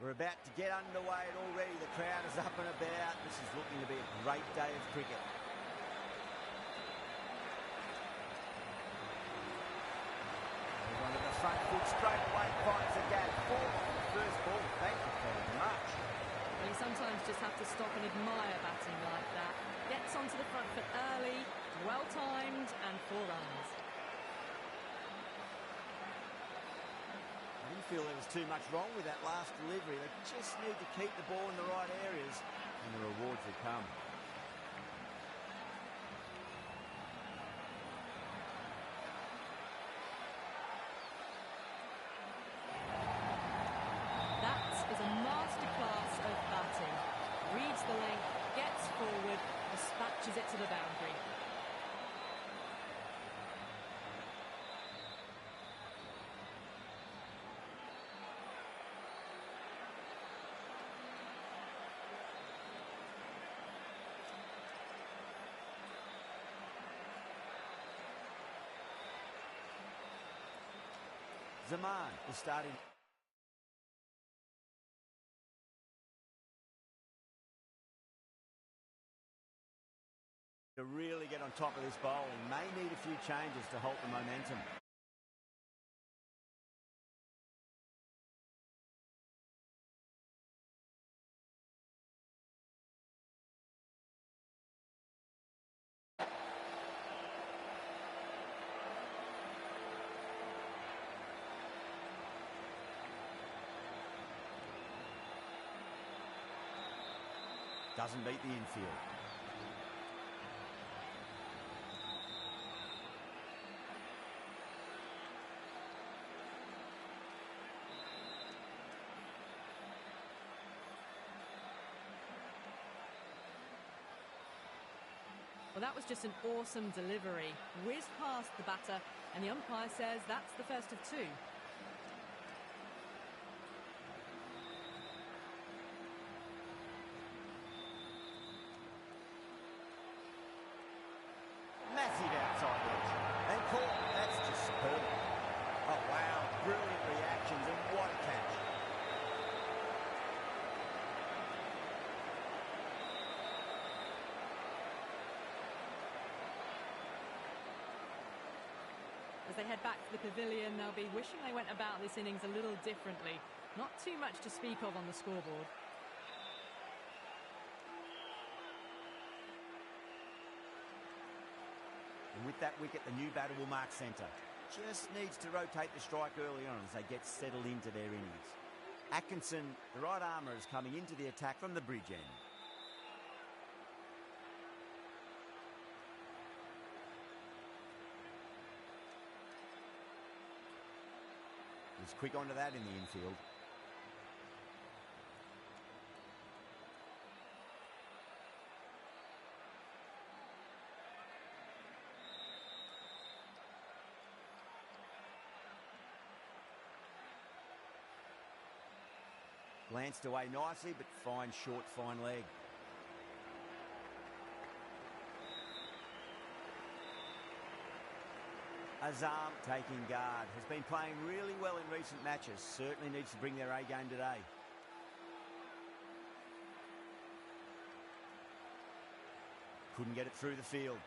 We're about to get underway and already the crowd is up and about. This is looking to be a great day of cricket. One to the front foot straight away, finds the gap. Fourth for the first ball. Thank you very much. Well, you sometimes just have to stop and admire batting like that. Gets onto the front foot early, well timed, and 4 runs. I didn't feel there was too much wrong with that last delivery. They just need to keep the ball in the right areas and the rewards will come. That is a masterclass of batting. Reads the length, gets forward, dispatches it to the boundary. Zaman is starting. To really get on top of this bowling, may need a few changes to halt the momentum. Doesn't beat the infield. Well, that was just an awesome delivery. Whizzed past the batter, and the umpire says that's the first of 2. Massive outside edge. And caught. That's just superb. Oh, wow. Brilliant reactions and what a catch. As they head back to the pavilion, they'll be wishing they went about this innings a little differently. Not too much to speak of on the scoreboard. And with that wicket, the new batter will mark centre. Just needs to rotate the strike early on as they get settled into their innings. Atkinson, the right armour, is coming into the attack from the bridge end. He's quick onto that in the infield. Glanced away nicely, but fine short, fine leg. Azam taking guard. Has been playing really well in recent matches. Certainly needs to bring their A game today. Couldn't get it through the field.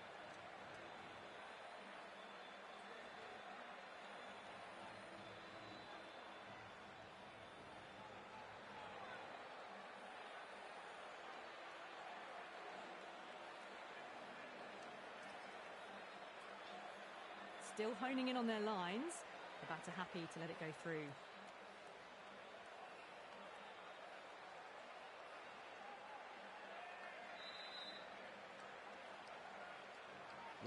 Still honing in on their lines. The batter happy to let it go through.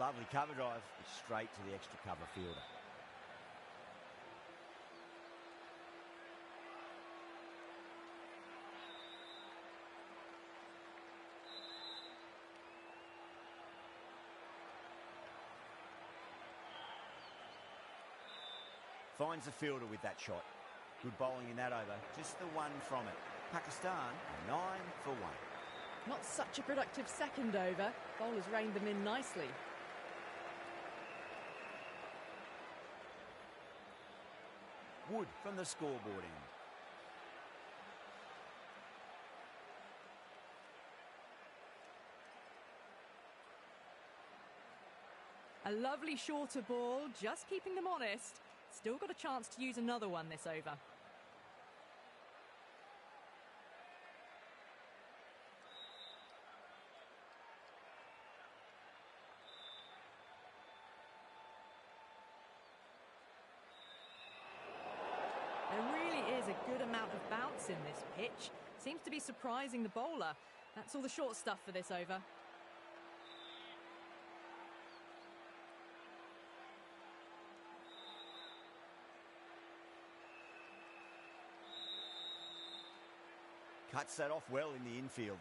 Lovely cover drive. It's straight to the extra cover fielder. Finds the fielder with that shot. Good bowling in that over. Just the one from it. Pakistan, 9 for 1. Not such a productive second over. Bowlers reined them in nicely. Wood from the scoreboard end. A lovely shorter ball, just keeping them honest. Still got a chance to use another one this over. There really is a good amount of bounce in this pitch. Seems to be surprising the bowler. That's all the short stuff for this over. Cuts that off well in the infield.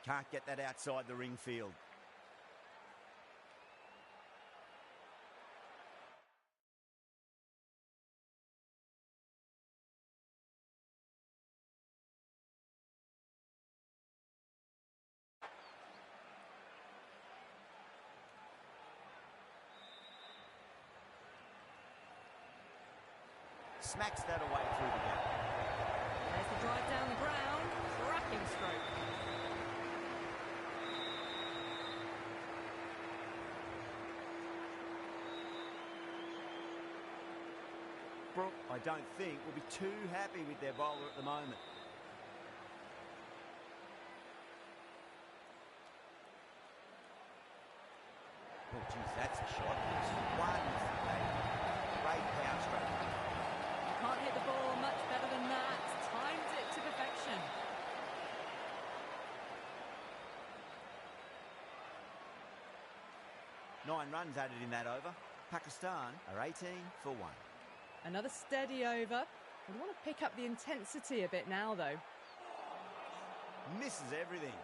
Can't get that outside the ring field. Smacks that away through the gap. There's the drive down the ground. Cracking stroke. Brook, I don't think, will be too happy with their bowler at the moment. Oh, geez, that's a shot. Wonderful, mate. Great power stroke. You can't hit the ball much better than that. Timed it to perfection. Nine runs added in that over. Pakistan are 18 for 1. Another steady over. We want to pick up the intensity a bit now, though. Misses everything.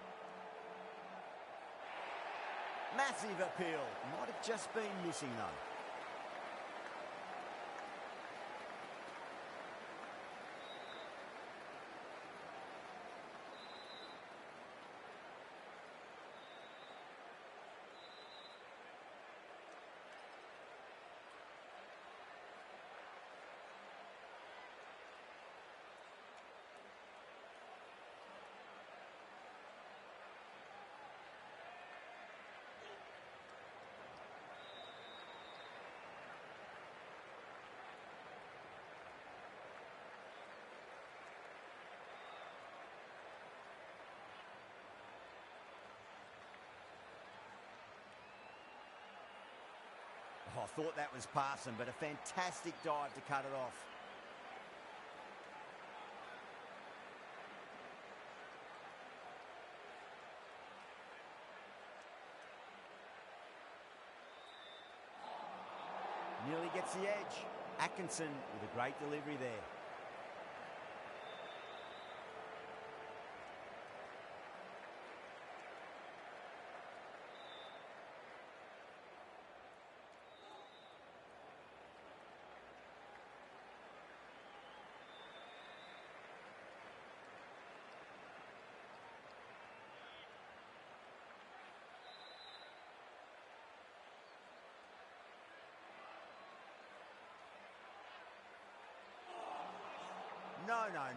Massive appeal. Might have just been missing, though. Oh, I thought that was passing, but a fantastic dive to cut it off. Nearly gets the edge. Atkinson with a great delivery there.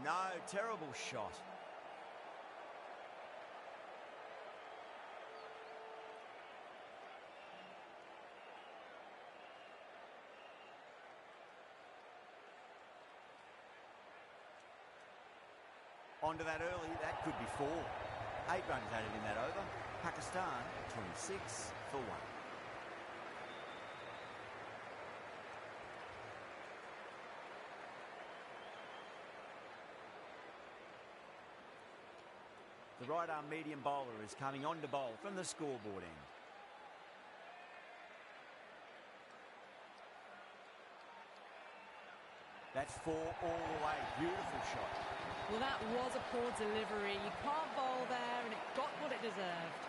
No, terrible shot. Onto that early, that could be 4. 8 runs added in that over. Pakistan 26 for 1. The right arm medium bowler is coming on to bowl from the scoreboard end. That's 4 all the way. Beautiful shot. Well, that was a poor delivery. You can't bowl there, and it got what it deserved.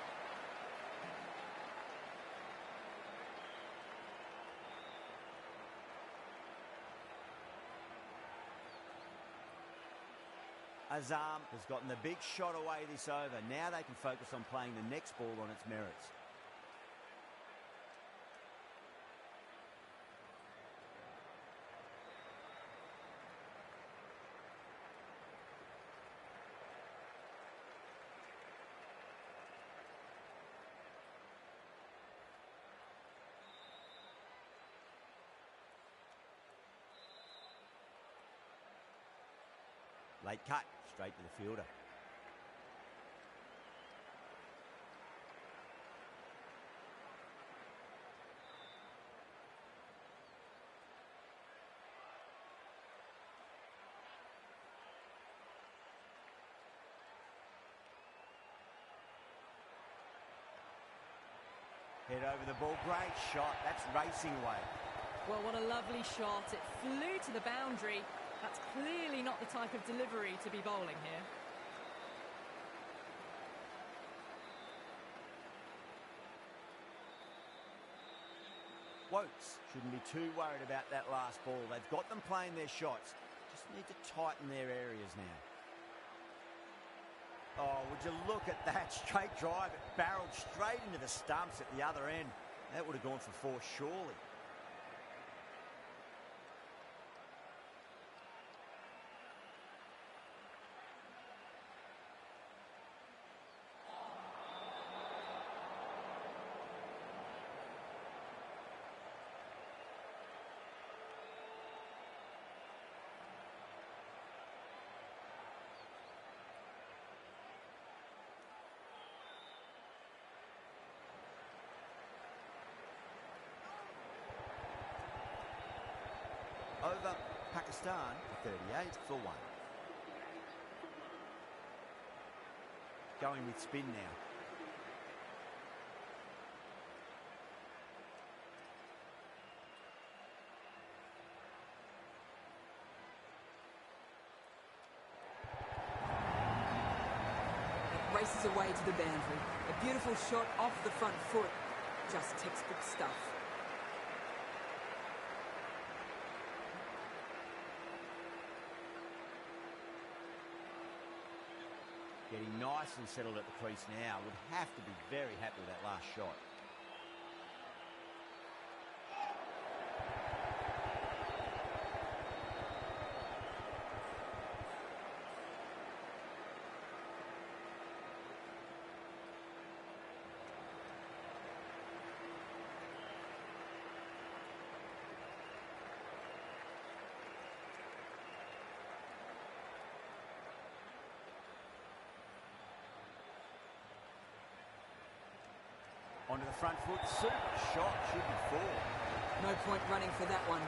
Azam has gotten the big shot away this over. Now they can focus on playing the next ball on its merits. Late cut, straight to the fielder. Head over the ball, great shot, that's racing away. Well, what a lovely shot. It flew to the boundary. That's clearly not the type of delivery to be bowling here. Woakes shouldn't be too worried about that last ball. They've got them playing their shots. Just need to tighten their areas now. Oh, would you look at that straight drive? It barreled straight into the stumps at the other end. That would have gone for four, surely. Over Pakistan, 38 for 1. Going with spin now. It races away to the boundary. A beautiful shot off the front foot. Just textbook stuff. Getting nice and settled at the crease now. Would have to be very happy with that last shot. Onto the front foot, super shot, should be four. No point running for that one.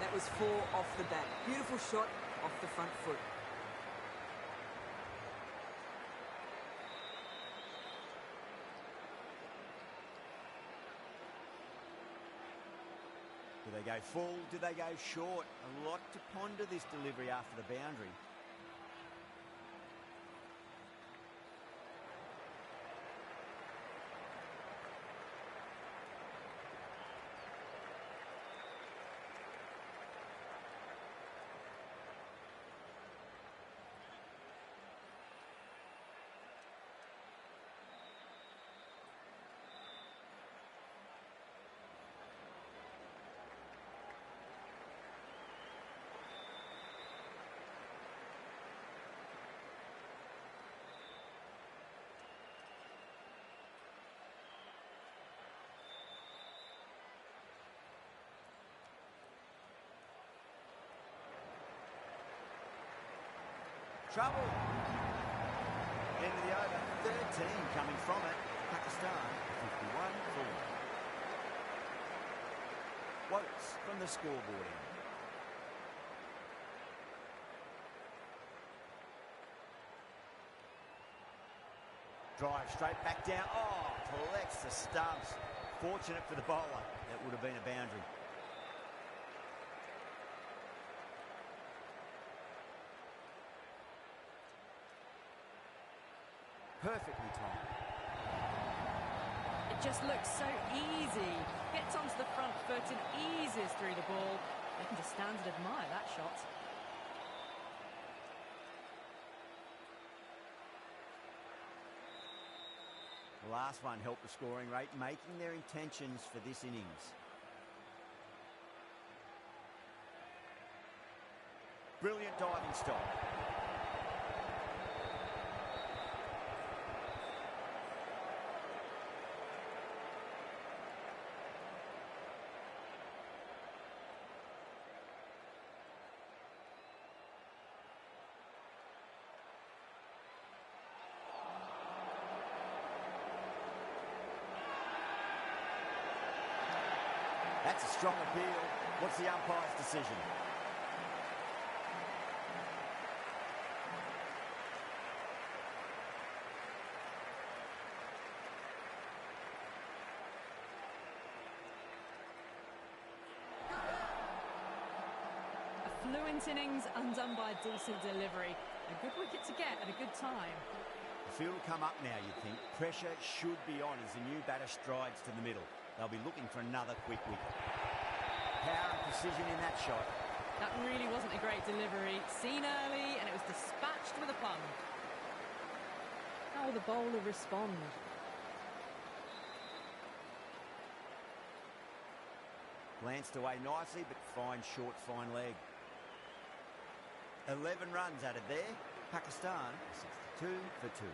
That was four off the bat. Beautiful shot off the front foot. Do they go full? Do they go short? A lot to ponder this delivery after the boundary. Trouble. End of the over. 13 coming from it. Pakistan, 51 for 1. Woakes from the scoreboard end. Drive straight back down. Oh, collects the stumps. Fortunate for the bowler. That would have been a boundary. Perfectly timed. It just looks so easy. Gets onto the front foot and eases through the ball. They can just stand and admire that shot. last one helped the scoring rate, making their intentions for this innings. Brilliant diving stop. That's a strong appeal. What's the umpire's decision? A fluent innings undone by a decent delivery. A good wicket to get at a good time. The field will come up now, you'd think. Pressure should be on as the new batter strides to the middle. They'll be looking for another quick wicket. Power and precision in that shot. That really wasn't a great delivery. Seen early and it was dispatched with a plum. How will the bowler respond? Glanced away nicely, but fine short, fine leg. 11 runs added there. Pakistan 62 for 2.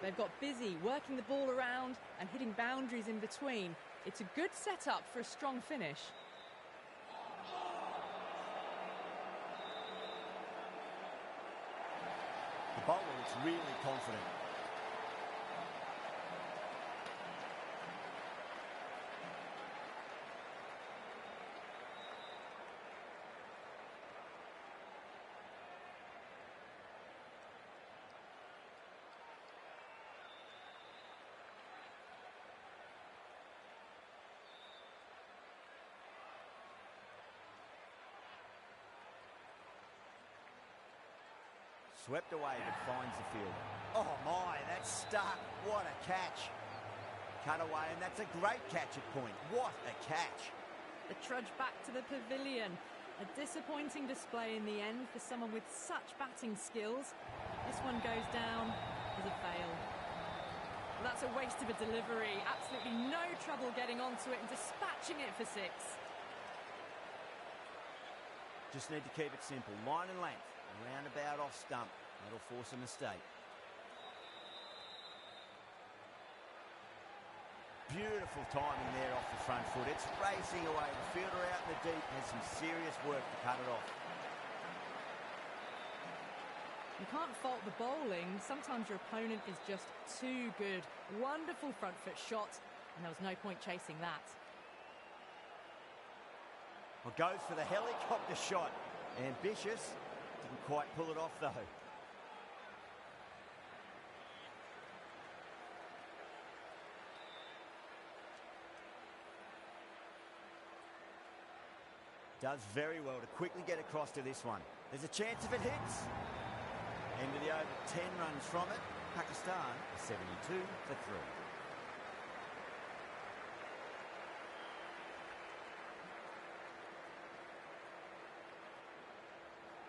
They've got busy working the ball around and hitting boundaries in between. It's a good setup for a strong finish. The bowler looks really confident. Swept away, but finds the fielder. Oh my, that's stuck. What a catch. Cut away, and that's a great catch at point. What a catch. The trudge back to the pavilion. A disappointing display in the end for someone with such batting skills. This one goes down as a fail. Well, that's a waste of a delivery. Absolutely no trouble getting onto it and dispatching it for 6. Just need to keep it simple. Line and length. Roundabout off stump. That'll force a mistake. Beautiful timing there off the front foot. It's racing away. The fielder out in the deep has some serious work to cut it off. You can't fault the bowling. Sometimes your opponent is just too good. Wonderful front foot shot, and there was no point chasing that. Well, goes for the helicopter shot. Ambitious. Didn't quite pull it off, though. Does very well to quickly get across to this one. There's a chance if it hits. End of the over, 10 runs from it. Pakistan 72 for 3.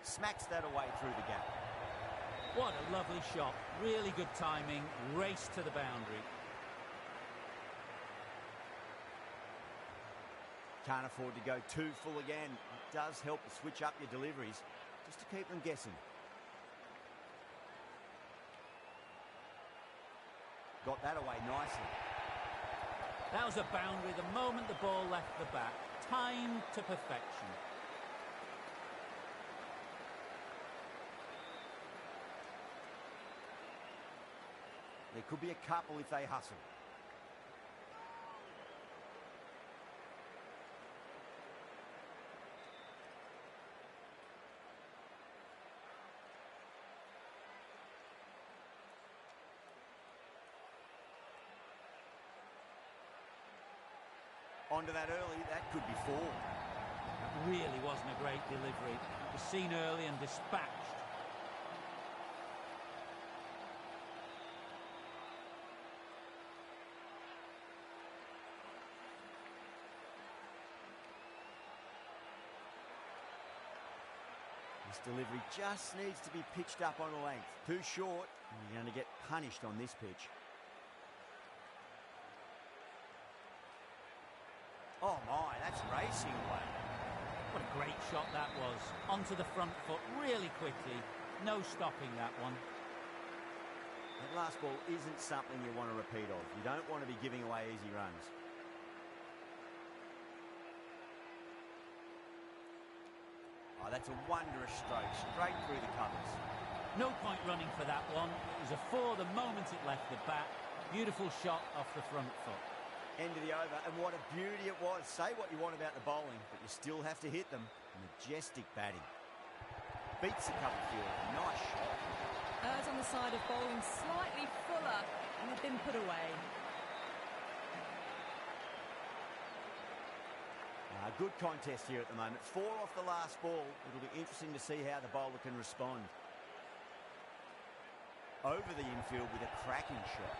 Smacks that away through the gap. What a lovely shot. Really good timing. Race to the boundary. Can't afford to go too full again. It does help to switch up your deliveries, just to keep them guessing. Got that away nicely. That was a boundary the moment the ball left the bat. Timed to perfection. There could be a couple if they hustle. Onto that early, that could be 4. That really wasn't a great delivery. It was seen early and dispatched. This delivery just needs to be pitched up on a length. Too short, and you're going to get punished on this pitch. Oh my, that's racing away. What a great shot that was. Onto the front foot really quickly. No stopping that one. That last ball isn't something you want to repeat of. You don't want to be giving away easy runs. Oh, that's a wondrous stroke, straight through the covers. No point running for that one. It was a four the moment it left the bat. Beautiful shot off the front foot. End of the over, and what a beauty it was. Say what you want about the bowling, but you still have to hit them. Majestic batting. Beats the cover field. Nice shot. Errs on the side of bowling slightly fuller and have been put away. Good contest here at the moment. 4 off the last ball. It'll be interesting to see how the bowler can respond. Over the infield with a cracking shot.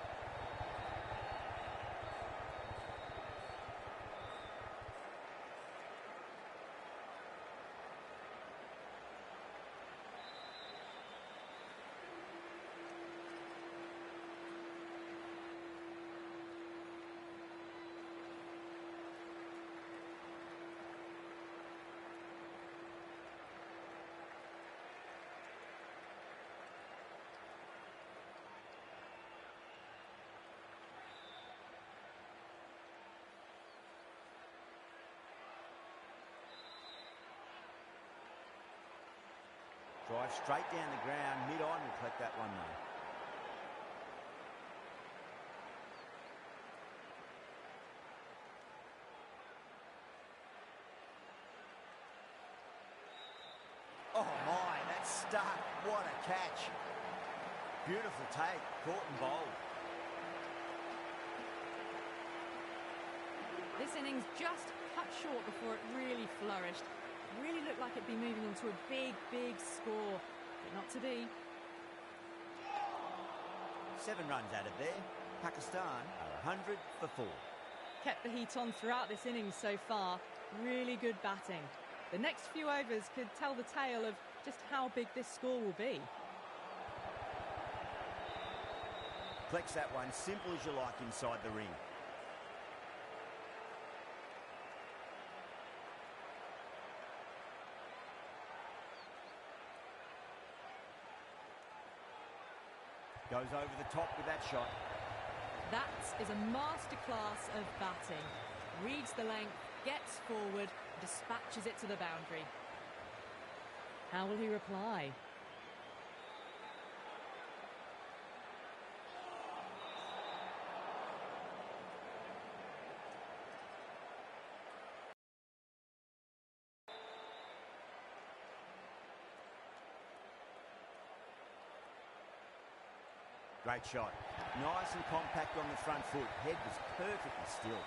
Drive straight down the ground, mid-on will collect that one though. Oh my, that's stuck. What a catch. Beautiful take, caught and bowled. This innings just cut short before it really flourished. Really looked like it'd be moving into a big, big score, but not to be. 7 runs added there. Pakistan are 100 for 4. Kept the heat on throughout this innings so far. Really good batting. The next few overs could tell the tale of just how big this score will be. Flex that one, simple as you like inside the ring. Goes over the top with that shot. That is a masterclass of batting. Reads the length, gets forward, dispatches it to the boundary. How will he reply? Great shot. Nice and compact on the front foot. Head was perfectly still.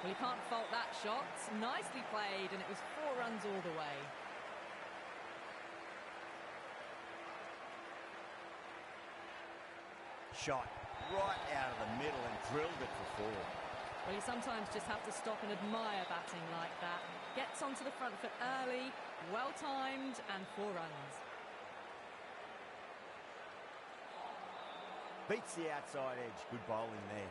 Well, you can't fault that shot. Nicely played, and it was 4 runs all the way. Shot right out of the middle and drilled it for 4. Well, you sometimes just have to stop and admire batting like that. Gets onto the front foot early, well-timed, and 4 runs. Beats the outside edge. Good bowling there.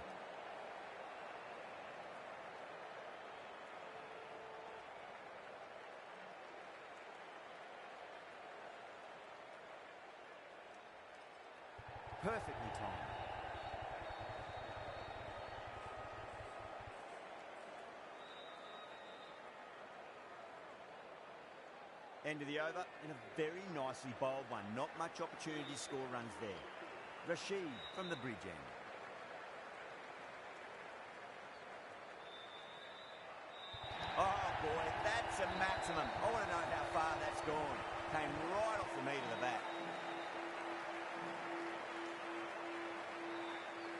Perfectly timed. End of the over and a very nicely bowled one. Not much opportunity to score runs there. Rashid from the bridge end. Oh boy, that's a maximum. I want to know how far that's gone. Came right off the meat of the bat.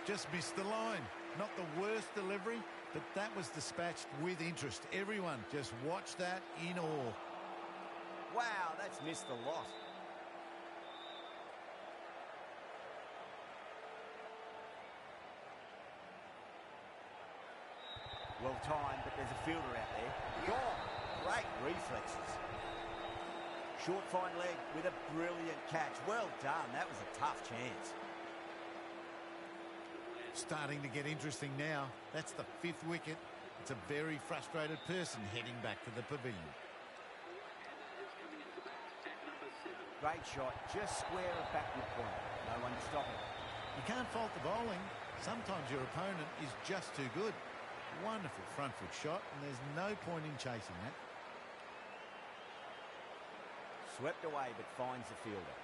Just missed the line. Not the worst delivery, but that was dispatched with interest. Everyone just watched that in awe. Wow, that's missed the lot. Well timed, but there's a fielder out there. Gone. Great reflexes. Short fine leg with a brilliant catch. Well done. That was a tough chance. Starting to get interesting now. That's the 5th wicket. It's a very frustrated person heading back to the pavilion. Great shot, just square of backward point. No one to stop it. You can't fault the bowling. Sometimes your opponent is just too good. Wonderful front foot shot, and there's no point in chasing that. Swept away, but finds the fielder.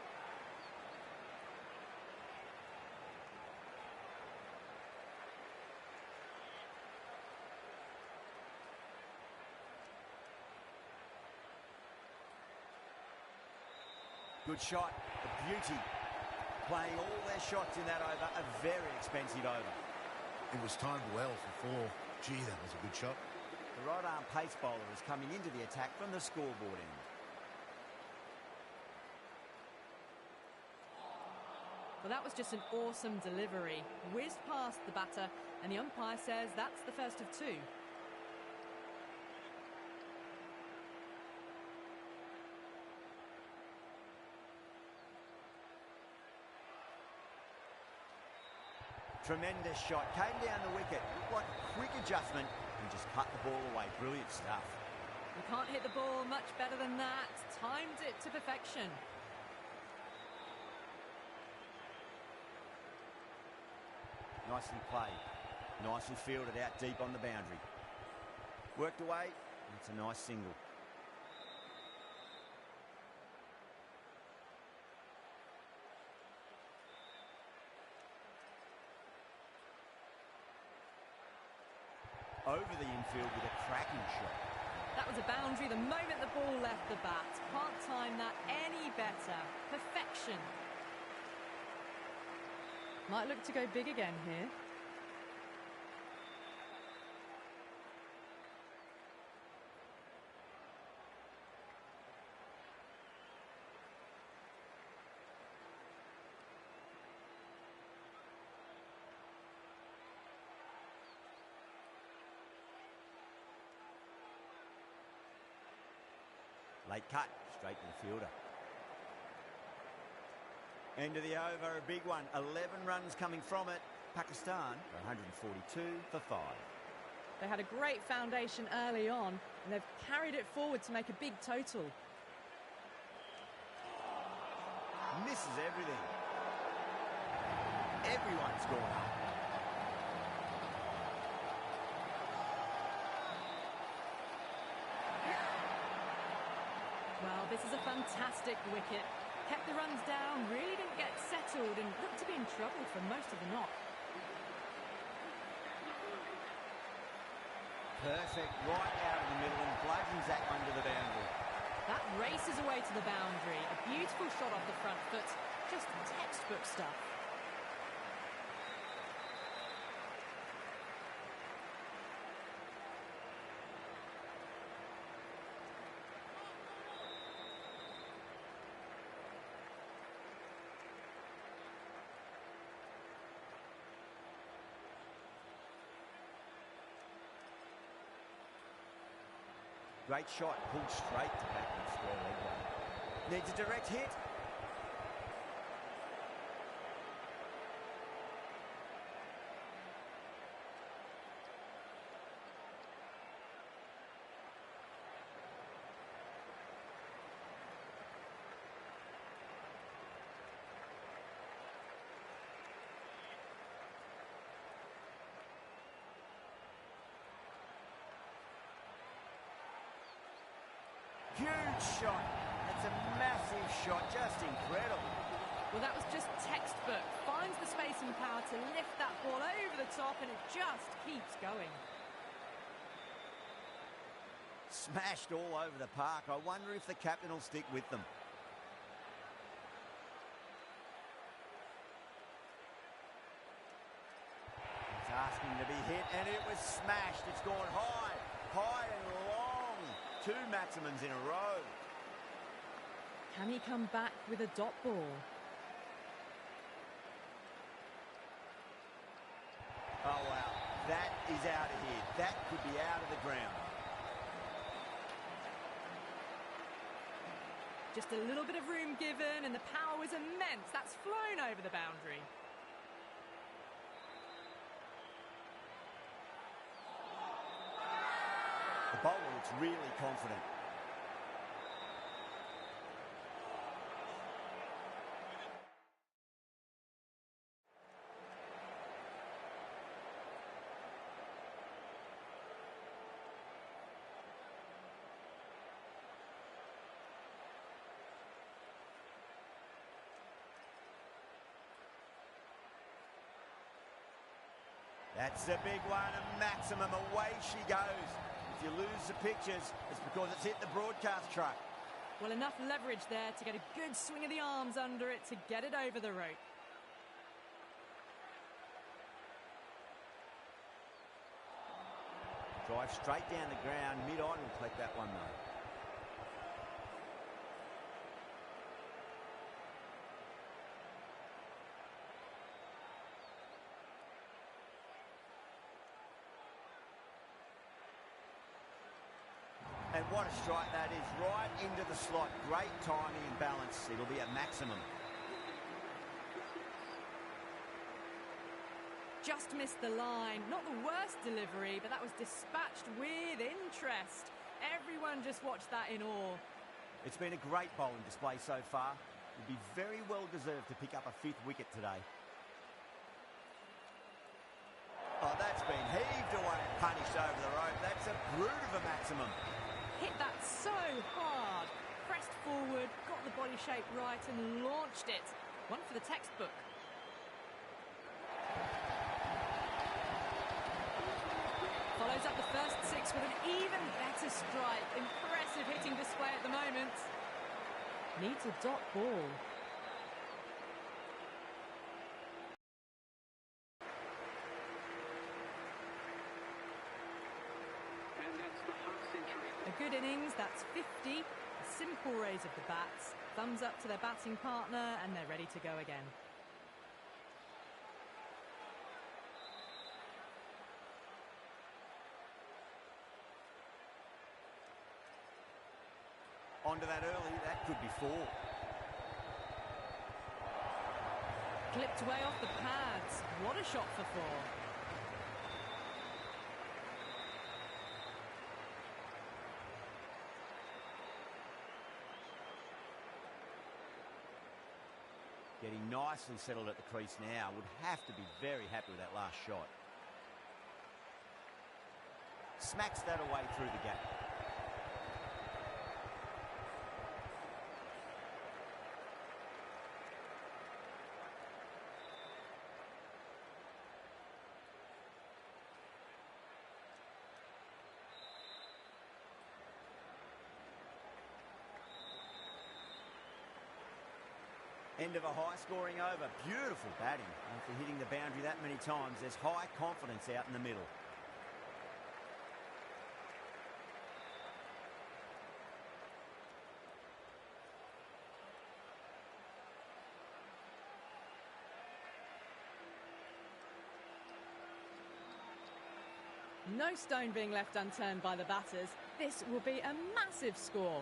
Good shot, a beauty. Playing all their shots in that over, a very expensive over. It was timed well for 4. Gee, that was a good shot. The right arm pace bowler is coming into the attack from the scoreboard end. Well, that was just an awesome delivery. Whizzed past the batter, and the umpire says that's the first of 2. Tremendous shot, came down the wicket. What quick adjustment and just cut the ball away. Brilliant stuff. You can't hit the ball much better than that. Timed it to perfection. Nicely played. Nicely fielded out deep on the boundary. Worked away, and it's a nice single. Over the infield with a cracking shot. That was a boundary the moment the ball left the bat. Can't time that any better. Perfection. Might look to go big again here. Late cut, straight to the fielder. End of the over, a big one. 11 runs coming from it. Pakistan are 142 for 5. They had a great foundation early on, and they've carried it forward to make a big total. Misses everything. Everyone's gone up. Well, this is a fantastic wicket. Kept the runs down, really didn't get settled, and looked to be in trouble for most of the knock. Perfect, right out of the middle and bludgeons that one to the boundary. That races away to the boundary. A beautiful shot off the front foot. Just textbook stuff. Great shot, pulled straight to back in square leg one. Needs a direct hit. Huge shot. That's a massive shot, just incredible. Well, that was just textbook. Finds the space and power to lift that ball over the top, and it just keeps going. Smashed all over the park. I wonder if the captain will stick with them. It's asking to be hit, and it was smashed. It's gone high, high and long. 2 maximums in a row. Can he come back with a dot ball? Oh, wow. That is out of here. That could be out of the ground. Just a little bit of room given, and the power was immense. That's flown over the boundary. bowler looks really confident. That's a big one, a maximum. Away she goes. If you lose the pictures, it's because it's hit the broadcast truck. Well, enough leverage there to get a good swing of the arms under it to get it over the rope. Drive straight down the ground. Mid-on will collect that one, though. And what a strike that is, right into the slot. Great timing and balance. It'll be a maximum. Just missed the line. Not the worst delivery, but that was dispatched with interest. Everyone just watched that in awe. It's been a great bowling display so far. It'd be very well deserved to pick up a 5th wicket today. Oh, that's been heaved away and punished over the rope. That's a brute of a maximum. Hit that so hard. Pressed forward, got the body shape right and launched it. One for the textbook. Follows up the first 6 with an even better strike. Impressive hitting display at the moment. Needs a dot ball. A good innings, that's 50. A simple raise of the bats. Thumbs up to their batting partner and they're ready to go again. Onto that early, that could be 4. Clipped away off the pads. What a shot for 4. Getting nicely settled at the crease now. Would have to be very happy with that last shot. Smacks that away through the gap. End of a high-scoring over. Beautiful batting. After hitting the boundary that many times, there's high confidence out in the middle. No stone being left unturned by the batters. This will be a massive score.